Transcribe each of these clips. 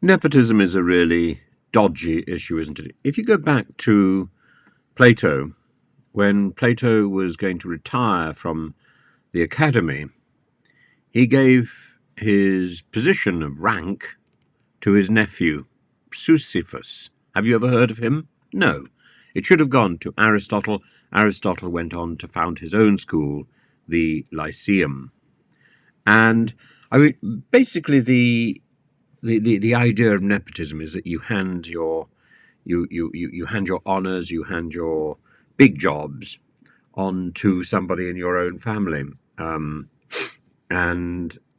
Nepotism is a really dodgy issue, isn't it? If you go back to Plato, when Plato was going to retire from the academy, he gave his position of rank to his nephew, Sisyphus. Have you ever heard of him? No. It should have gone to Aristotle. Aristotle went on to found his own school, the Lyceum. And I mean, basically, the idea of nepotism is that you hand your honours, you hand your big jobs on to somebody in your own family. And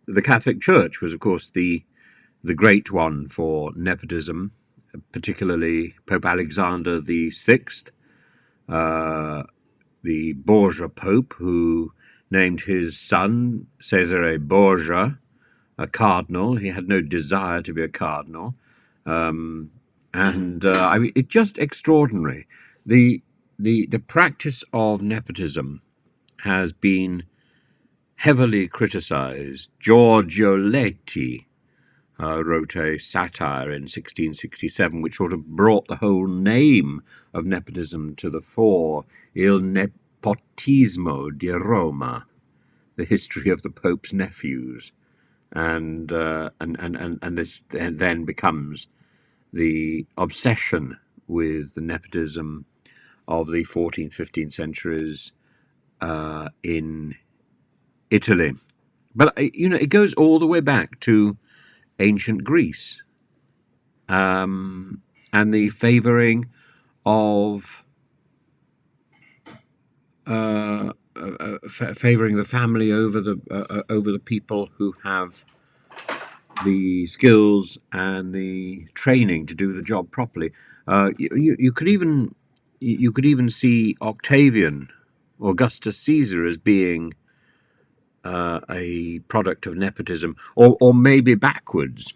the Catholic Church was, of course, the great one for nepotism, particularly Pope Alexander VI, the Borgia Pope, who named his son Cesare Borgia a cardinal. He had no desire to be a cardinal. I mean, it's just extraordinary. The practice of nepotism has been heavily criticized. Giorgio Leti wrote a satire in 1667 which sort of brought the whole name of nepotism to the fore. Il nepotismo di Roma, the history of the Pope's nephews. And this then becomes the obsession with the nepotism of the 14th, 15th centuries in Italy. But, it goes all the way back to ancient Greece and the favouring of favouring the family over the people who have the skills and the training to do the job properly. You could even see Octavian, Augustus Caesar, as being a product of nepotism, or maybe backwards,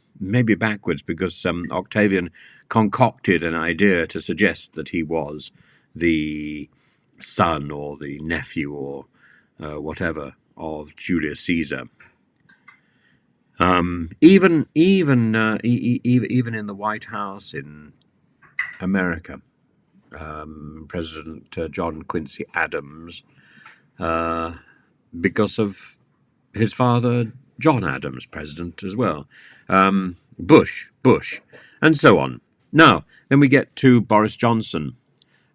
because Octavian concocted an idea to suggest that he was the son or the nephew or whatever of Julius Caesar. Even in the White House in America, President John Quincy Adams, because of his father John Adams, president as well, Bush, and so on. Now, then we get to Boris Johnson.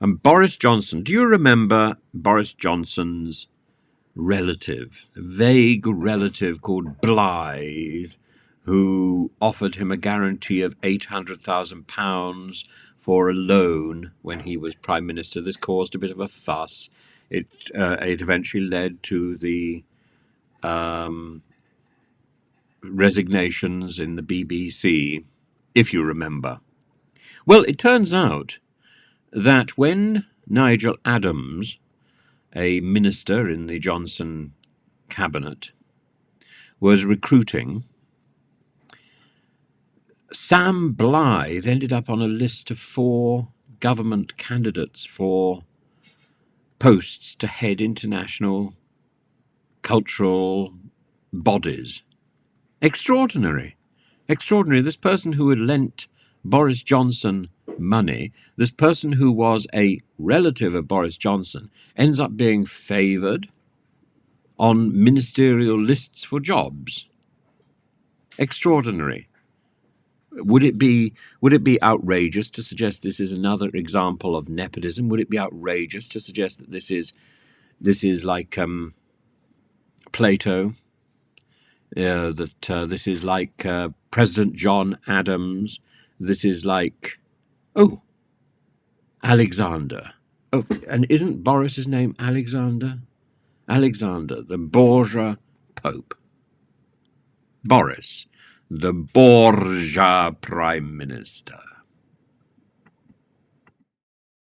And Boris Johnson, do you remember Boris Johnson's relative, a vague relative called Blythe, who offered him a guarantee of £800,000 for a loan when he was Prime Minister? This caused a bit of a fuss. It eventually led to the resignations in the BBC, if you remember. Well, it turns out that when Nigel Adams, a minister in the Johnson cabinet, was recruiting, Sam Blyth ended up on a list of 4 government candidates for posts to head international cultural bodies. Extraordinary. This person who had lent Boris Johnson money, this person who was a relative of Boris Johnson, ends up being favoured on ministerial lists for jobs. Extraordinary. Would it be outrageous to suggest this is another example of nepotism? Would it be outrageous to suggest that this is like Plato? That this is like President John Adams? This is like Alexander. Oh, and isn't Boris's name Alexander? Alexander, the Borgia Pope. Boris, the Borgia Prime Minister.